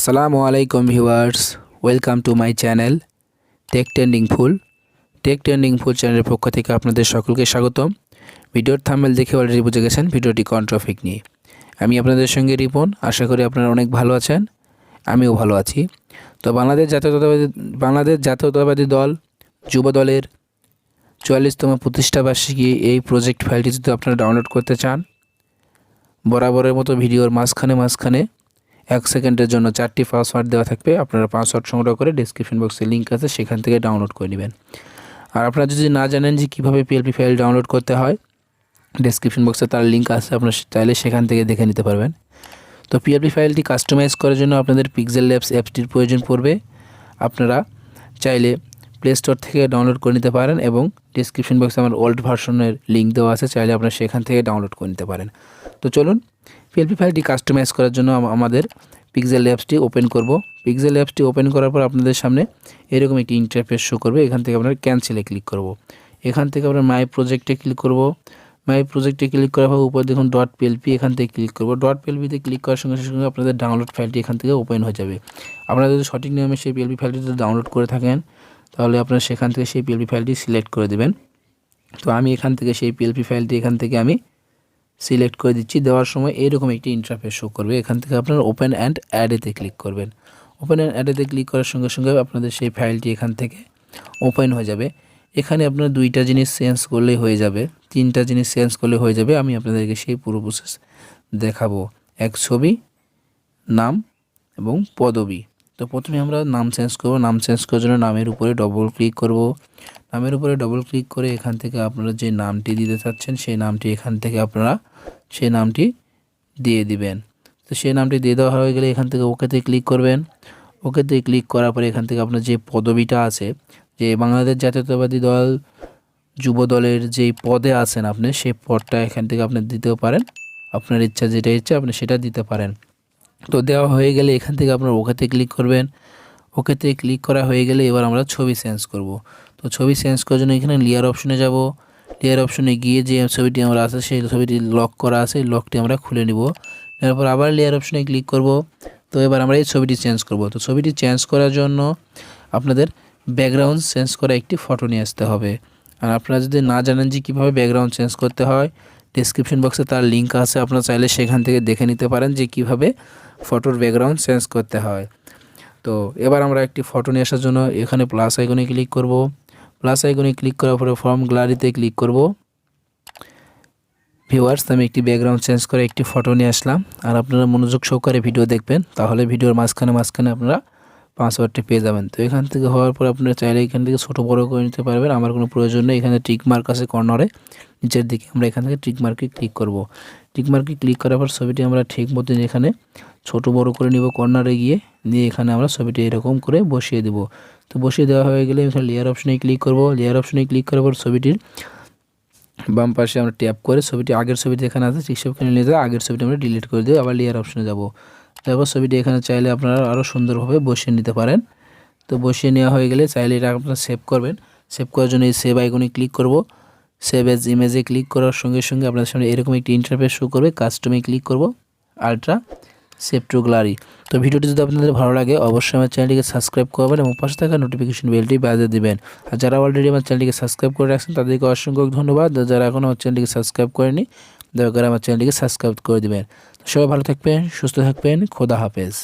Assalamualaikum viewers, welcome to my channel tech trending full চ্যানেলের পক্ষ থেকে আপনাদের সকলকে স্বাগতম। ভিডিওর থাম্বনেল দেখে অলরেডি বুঝে গেছেন ভিডিওটি কোন টপিক নিয়ে। আমি আপনাদের সঙ্গে রিপন, আশা করি আপনারা অনেক ভালো আছেন, আমিও ভালো আছি। তো বাংলাদেশ জাতীয়তাবাদী দল যুব দলের 44তম প্রতিষ্ঠা বার্ষিকী এই প্রজেক্ট ফাইলটি যদি আপনারা ডাউনলোড করতে চান, বরাবরের মতো ভিডিওর মাঝখানে 1 সেকেন্ডের জন্য 4টি পাসওয়ার্ড দেওয়া থাকবে। আপনারা পাসওয়ার্ড সংগ্রহ করে ডেসক্রিপশন বক্সে লিঙ্ক আছে, সেখান থেকে ডাউনলোড করে নেবেন। আর আপনারা যদি না জানেন যে কীভাবে পিএলপি ফাইল ডাউনলোড করতে হয়, ডেসক্রিপশন বক্সে তার লিঙ্ক আছে, আপনারা চাইলে সেখান থেকে দেখে নিতে পারবেন। তো পিএলপি ফাইলটি কাস্টমাইজ করার জন্য আপনাদের পিক্সেল ল্যাবস অ্যাপসটির প্রয়োজন পড়বে। আপনারা চাইলে প্লে স্টোর থেকে ডাউনলোড করে নিতে পারেন এবং ডেসক্রিপশন বক্সে আমার ওল্ড ভার্সনের লিঙ্ক দেওয়া আছে, চাইলে আপনারা সেখান থেকে ডাউনলোড করে নিতে পারেন। তো চলুন পিএলপি ফাইলটি কাস্টমাইজ করার জন্য আমাদের পিক্সেল অ্যাপসটি ওপেন করব। পিক্সেল অ্যাপসটি ওপেন করার পর আপনাদের সামনে এরকম একটি ইন্টারফেস শো করবে। এখান থেকে আপনারা ক্যান্সেলে ক্লিক করব। এখান থেকে আমরা মাই প্রজেক্টে ক্লিক করব। মাই প্রজেক্টে ক্লিক করার পর উপর দেখুন .plp, এখান থেকে ক্লিক করব। .plpতে ক্লিক করার সঙ্গে সঙ্গে আপনাদের ডাউনলোড ফাইলটি এখান থেকে ওপেন হয়ে যাবে। আপনারা যদি সঠিক নিয়মে সেই পিএলপি ফাইলটি যদি ডাউনলোড করে থাকেন, তাহলে আপনারা সেখান থেকে সেই পিএলপি ফাইলটি সিলেক্ট করে দেবেন। তো আমি এখান থেকে সেই পিএলপি ফাইলটি আমি সিলেক্ট করে দিচ্ছি। দেওয়ার সময় এরকম একটি ইন্টারফেস শো করবে। এখান থেকে আপনারা ওপেন অ্যান্ড অ্যাডেতে ক্লিক করবেন। ওপেন অ্যান্ড অ্যাডেতে ক্লিক করার সঙ্গে সঙ্গে আপনাদের সেই ফাইলটি এখান থেকে ওপেন হয়ে যাবে। এখানে আপনারা 2টা জিনিস চেঞ্জ করলেই হয়ে যাবে, 3টা জিনিস চেঞ্জ করলে হয়ে যাবে। আমি আপনাদেরকে সেই পুরো প্রসেস দেখাবো। এক ছবি, নাম এবং পদবি। তো প্রথমে আমরা নাম চেঞ্জ করব। নাম চেঞ্জ করার জন্য নামের উপরে ডবল ক্লিক করব। নামের উপরে ডবল ক্লিক করে এখান থেকে আপনারা যে নামটি দিতে চাচ্ছেন সেই নামটি এখান থেকে আপনারা সেই নামটি দিয়ে দিবেন। তো সেই নামটি দিয়ে দেওয়া হয়ে গেলে এখান থেকে ওকেতে ক্লিক করবেন। ওকেতে ক্লিক করার পরে এখান থেকে আপনার যে পদবিটা আছে, যে বাংলাদেশ জাতীয়তাবাদী দল যুব দলের যেই পদে আছেন আপনি, সেই পদটা এখান থেকে আপনি দিতেও পারেন। আপনার ইচ্ছা যেটা আপনি সেটা দিতে পারেন। তো দেওয়া হয়ে গেলে এখান থেকে আপনার ওকেতে ক্লিক করবেন। ওকেতে ক্লিক করা হয়ে গেলে এবার আমরা ছবি চেঞ্জ করব। তো ছবি চেঞ্জ করার জন্য এখানে লেয়ার অপশনে যাব। লেয়ার অপশনে গিয়ে যে ছবিটি আমরা আছে সেই ছবিটি লক করা আছে, লকটি আমরা খুলে নিব। তারপর আবার লেয়ার অপশনে ক্লিক করব। তো এবার আমরা এই ছবিটি চেঞ্জ করব। তো ছবিটি চেঞ্জ করার জন্য আপনাদের ব্যাকগ্রাউন্ড চেঞ্জ করা একটি ফটো নিয়ে আসতে হবে। আর আপনারা যদি না জানেন যে কীভাবে ব্যাকগ্রাউন্ড চেঞ্জ করতে হয়, ডেসক্রিপশন বক্সে তার লিঙ্ক আছে, আপনারা চাইলে সেখান থেকে দেখে নিতে পারেন যে কীভাবে ফটোর ব্যাকগ্রাউন্ড চেঞ্জ করতে হয়। তো এবার আমরা একটি ফটো নিয়ে আসার জন্য এখানে প্লাস আইকনে ক্লিক করব। প্লাস আইকনে ক্লিক করার পরে ফর্ম গ্যালারিতে ক্লিক করব। ভিউয়ার্স, আমি একটি ব্যাকগ্রাউন্ড চেঞ্জ করে একটি ফটো নিয়ে আসলাম। আর আপনারা মনোযোগ সহকারে ভিডিও দেখবেন, তাহলে ভিডিওর মাঝখানে আপনারা পাসওয়ার্ডটি পেয়ে যাবেন। তো এখান থেকে হওয়ার পর আপনারা চাইলে এখান থেকে ছোটো বড়ো করে নিতে পারবেন, আমার কোনো প্রয়োজন নেই। এখানে টিক মার্ক আছে কর্নারে নিচের দিকে, আমরা এখান থেকে টিক মার্কে ক্লিক করব। টিক মার্কে ক্লিক করার পর ছবিটি আমরা ঠিক মতো এখানে ছোটো বড়ো করে নিব, কর্নারে গিয়ে নিয়ে এখানে আমরা ছবিটি এরকম করে বসিয়ে দেব। তো বসিয়ে দেওয়া হয়ে গেলে এখানে লেয়ার অপশনে ক্লিক করব। লেয়ার অপশনে ক্লিক করার পর ছবিটির বাম পাশে আমরা ট্যাপ করে ছবিটি আগের ছবিটি এখানে আছে ঠিক সেখানে নিয়ে যাবো। আগের ছবিটি আমরা ডিলিট করে দিয়ে আবার লেয়ার অপশনে যাব। তারপর ছবিটি এখানে চাইলে আপনারা আরও সুন্দরভাবে বসিয়ে নিতে পারেন। তো বসিয়ে নেওয়া হয়ে গেলে চাইলে এটা আপনারা সেভ করবেন। সেভ করার জন্য এই সেভ আইকনে ক্লিক করব। সেভ এজ ইমেজে ক্লিক করার সঙ্গে সঙ্গে আপনাদের সামনে এরকম একটি ইন্টারফেস শো করবে। কাস্টমে ক্লিক করব, আলট্রা সেভ টু গ্যালারি। তো ভিডিওটি যদি আপনাদের ভালো লাগে অবশ্যই আমার চ্যানেলটিকে সাবস্ক্রাইব করবেন এবং পাশে থাকা নোটিফিকেশন বেলটি বাজিয়ে দিবেন। আর যারা অলরেডি আমার চ্যানেলটিকে সাবস্ক্রাইব করে রাখছেন তাদেরকে অসংখ্য ধন্যবাদ। যারা এখনও আমার চ্যানেলটিকে সাবস্ক্রাইব করেনি, দয়া করে আমার চ্যানেলটিকে সাবস্ক্রাইব করে দিবেন। সবাই ভালো থাকবেন, সুস্থ থাকবেন, খোদা হাফেজ।